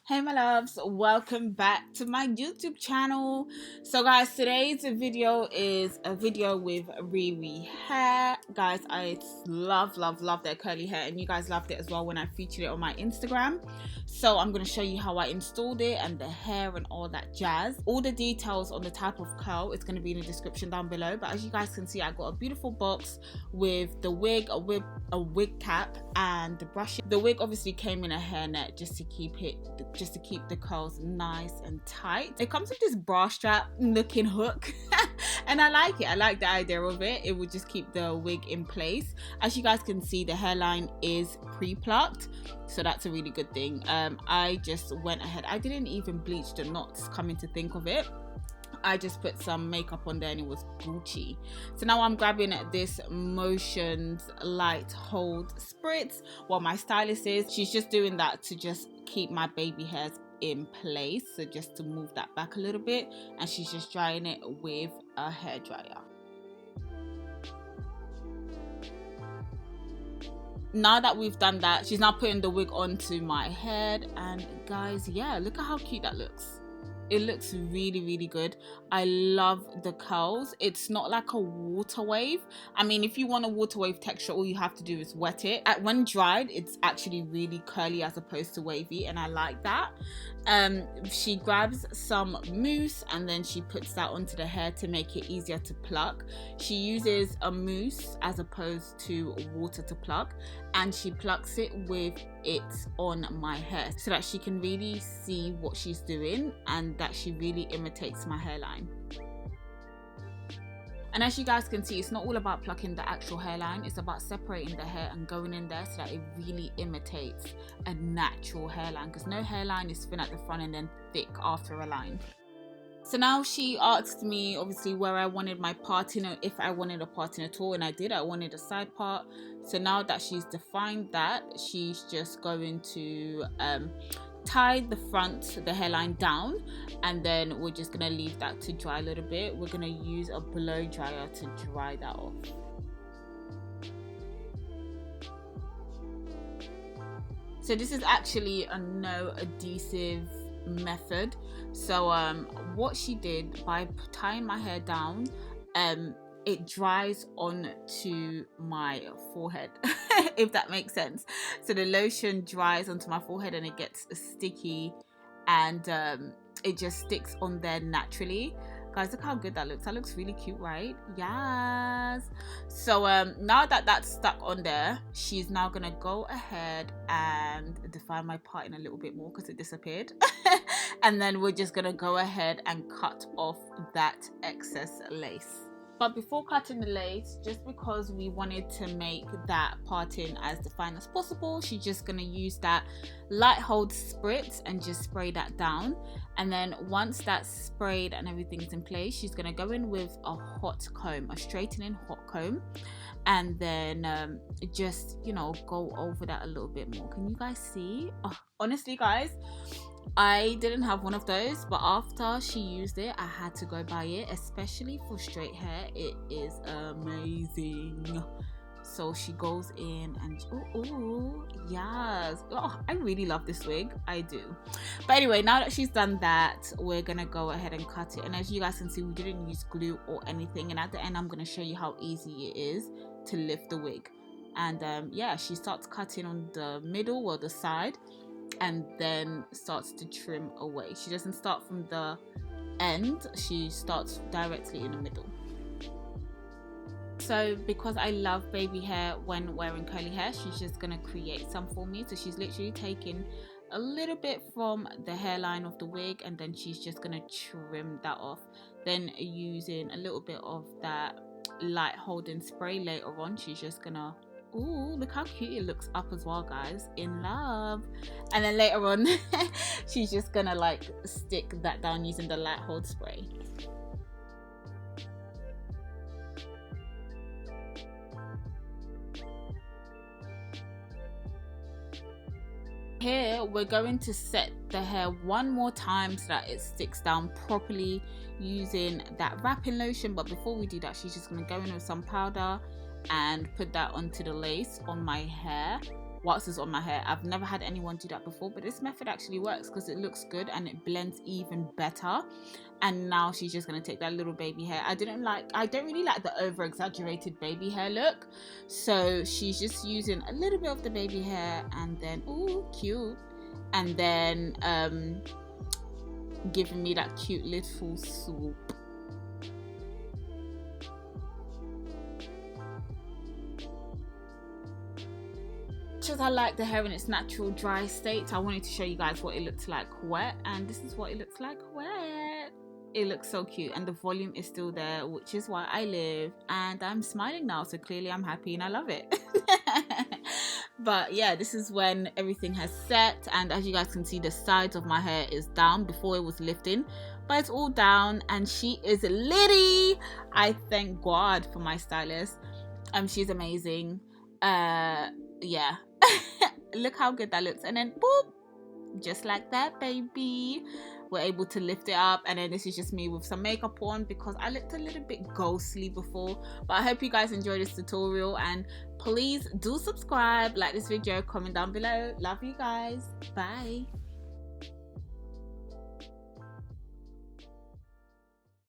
Hey my loves, welcome back to my YouTube channel. So guys, today's video is a video with RIRI hair. Guys, I love their curly hair, and you guys loved it as well when I featured it on my Instagram. So I'm going to show you how I installed it and the hair and all that jazz. All the details on the type of curl is going to be in the description down below. But as you guys can see, I got a beautiful box with the wig, a wig cap, and the brush. The wig obviously came in a hairnet just to keep the curls nice and tight. It comes with this bra strap looking hook and I like it. I like the idea of it. It would just keep the wig in place. As you guys can see, the hairline is pre-plucked, so that's a really good thing. I just went ahead, I didn't even bleach the knots, coming to think of it. I just put some makeup on there and it was Gucci. So now I'm grabbing this Motions light hold spritz while my stylist she's just doing that to just keep my baby hairs in place, so just to move that back a little bit, and she's just drying it with a hairdryer. Now that we've done that, she's now putting the wig onto my head, and guys, yeah, look at how cute that looks. It looks really good. I love the curls. It's not like a water wave. I mean, if you want a water wave texture, all you have to do is wet it. When dried, it's actually really curly as opposed to wavy, and I like that. She grabs some mousse and then she puts that onto the hair to make it easier to pluck. She uses a mousse as opposed to water to pluck, and she plucks it with it on my hair so that she can really see what she's doing and that she really imitates my hairline. And as you guys can see, it's not all about plucking the actual hairline, it's about separating the hair and going in there so that it really imitates a natural hairline, because no hairline is thin at the front and then thick after a line. So now she asked me obviously where I wanted my parting, or if I wanted a parting at all, and I did. I wanted a side part. So now that she's defined that, she's just going to tie the front, the hairline down, and then we're just gonna leave that to dry a little bit. We're gonna use a blow dryer to dry that off. So this is actually a no adhesive method. So what she did, by tying my hair down, it dries onto my forehead if that makes sense. So the lotion dries onto my forehead and it gets sticky, and it just sticks on there naturally. Guys, look how good that looks. That looks really cute, right? Yes. So now that that's stuck on there, she's now gonna go ahead and define my parting a little bit more because it disappeared. And then we're just gonna go ahead and cut off that excess lace. But before cutting the lace, just because we wanted to make that parting as defined as possible, she's just going to use that light hold spritz and just spray that down. And then once that's sprayed and everything's in place, she's going to go in with a hot comb, a straightening hot comb, and then just, you know, go over that a little bit more. Can you guys see? Oh, honestly guys, I didn't have one of those, but after she used it, I had to go buy it, especially for straight hair. It is amazing. So she goes in and oh yes, oh, I really love this wig, I do. But anyway, now that she's done that, we're gonna go ahead and cut it. And as you guys can see, we didn't use glue or anything, and at the end I'm gonna show you how easy it is to lift the wig. And yeah, she starts cutting on the middle or the side, and then starts to trim away. She doesn't start from the end, she starts directly in the middle. So because I love baby hair when wearing curly hair, she's just gonna create some for me. So she's literally taking a little bit from the hairline of the wig, and then she's just gonna trim that off, then using a little bit of that light holding spray later on. She's just gonna, ooh, look how cute it looks up as well, guys. In love. And then later on she's just gonna like stick that down using the light hold spray. Here we're going to set the hair one more time so that it sticks down properly using that wrapping lotion. But before we do that, she's just going to go in with some powder and put that onto the lace on my hair. whilst it's on my hair. I've never had anyone do that before, but this method actually works because it looks good and it blends even better. And now she's just gonna take that little baby hair. I don't really like the over exaggerated baby hair look, so she's just using a little bit of the baby hair and then, ooh, cute, and then giving me that cute little swoop. Just I like the hair in its natural dry state. I wanted to show you guys what it looks like wet, and this is what it looks like wet. It looks so cute, and the volume is still there, which is why I live, and I'm smiling now, so clearly I'm happy and I love it. But yeah, this is when everything has set, and as you guys can see, the sides of my hair is down. Before it was lifting, but it's all down, and she is litty. I thank God for my stylist. She's amazing. Yeah. Look how good that looks, and then boop, just like that, baby, we're able to lift it up. And then this is just me with some makeup on because I looked a little bit ghostly before. But I hope you guys enjoyed this tutorial, and please do subscribe, like this video, comment down below. Love you guys. Bye.